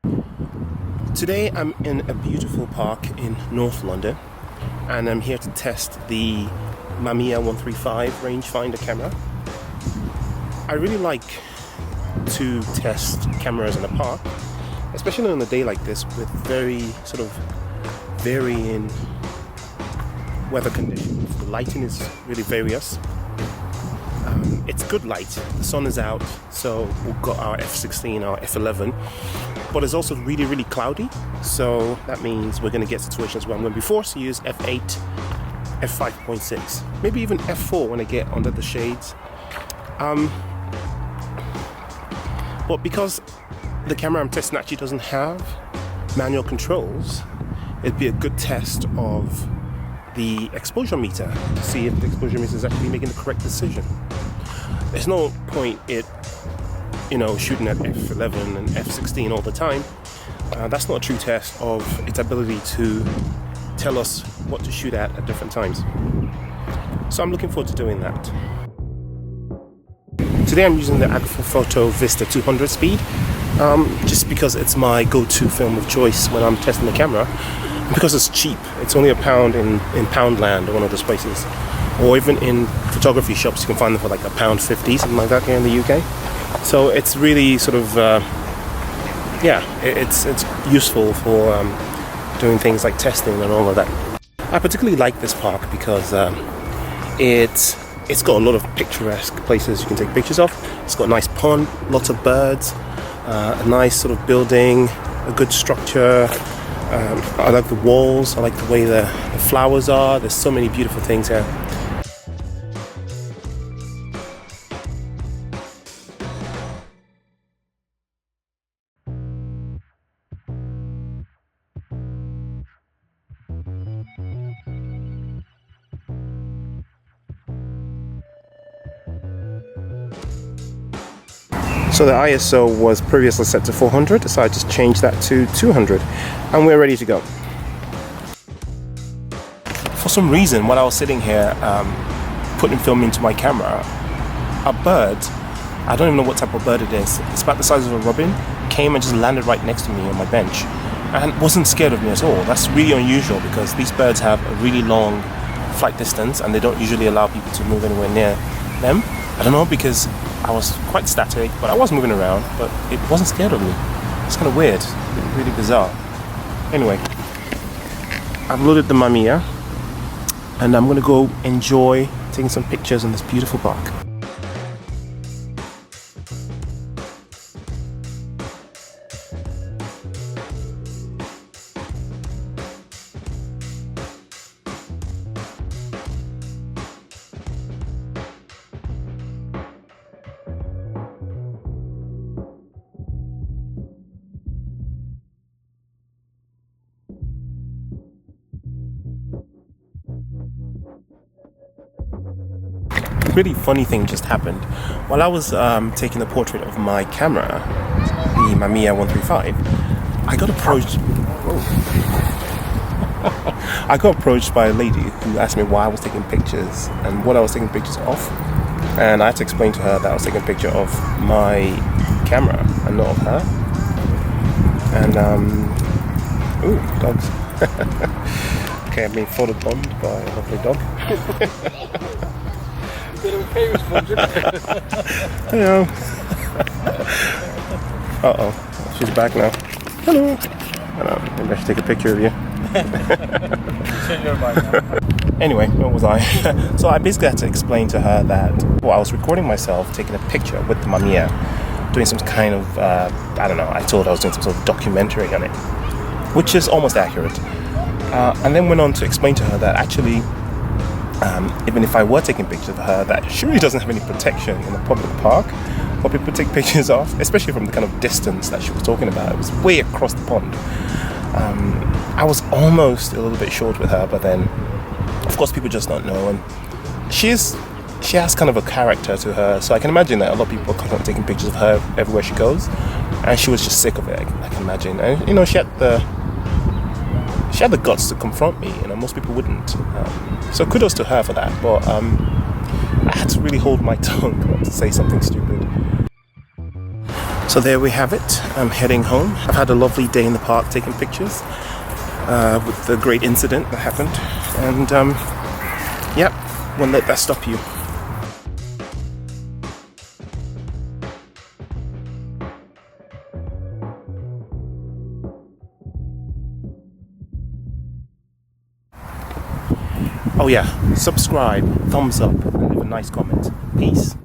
Today I'm in a beautiful park in North London and I'm here to test the Mamiya135 rangefinder camera. I really like to test cameras in a park, especially on a day like this with very sort of varying weather conditions. The lighting is really various. It's good light, the sun is out, so we've got our f16, our f11, but it's also really cloudy, so that means we're going to get situations where I'm going to be forced to use f8, f5.6, maybe even f4 when I get under the shades. But because the camera I'm testing actually doesn't have manual controls, it'd be a good test of the exposure meter to see if the exposure meter is actually making the correct decision. There's no point shooting at f11 and f16 all the time. That's not a true test of its ability to tell us what to shoot at different times. So I'm looking forward to doing that. Today I'm using the Photo Vista 200 speed, just because it's my go-to film of choice when I'm testing the camera. And because it's cheap, it's only £1 in Poundland or one of those places. Or even in photography shops, you can find them for like £1.50, something like that here in the UK. So it's really sort of, it's useful for doing things like testing and all of that. I particularly like this park because it's got a lot of picturesque places you can take pictures of. It's got a nice pond, lots of birds, a nice sort of building, a good structure. I like the walls, I like the way the flowers are. There's so many beautiful things here. So the ISO was previously set to 400, so I just changed that to 200 and we're ready to go. For some reason, while I was sitting here putting film into my camera, a bird, I don't even know what type of bird it is, it's about the size of a robin, came and just landed right next to me on my bench and wasn't scared of me at all. That's really unusual because these birds have a really long flight distance and they don't usually allow people to move anywhere near them. I don't know, because I was quite static, but I was moving around, but it wasn't scared of me. It's kind of weird, really bizarre. Anyway, I've loaded the Mamiya and I'm gonna go enjoy taking some pictures in this beautiful park. Really funny thing just happened. While I was taking a portrait of my camera, the Mamiya135, I got approached. I got approached by a lady who asked me why I was taking pictures and what I was taking pictures of, and I had to explain to her that I was taking a picture of my camera and not of her. And dogs. Okay, I'm being photobombed by a lovely dog. Hello. Uh-oh, she's back now. Hello. Hello. Maybe I should take a picture of you. Anyway, where was I? So I basically had to explain to her that I was recording myself taking a picture with the Mamiya, doing some kind of, I don't know, I told I was doing some sort of documentary on it, which is almost accurate. And then went on to explain to her that actually, even if I were taking pictures of her, that she really doesn't have any protection in a public park for people to take pictures of, especially from the kind of distance that she was talking about. It was way across the pond. I was almost a little bit short with her, but then, of course, people just don't know. And she has kind of a character to her, so I can imagine that a lot of people are constantly taking pictures of her everywhere she goes, and she was just sick of it. I can imagine. And she had the guts to confront me. Most people wouldn't. So kudos to her for that. But I had to really hold my tongue not to say something stupid. So there we have it. I'm heading home. I've had a lovely day in the park taking pictures with the great incident that happened. And yep, won't let that stop you. Oh yeah, subscribe, thumbs up, and leave a nice comment. Peace.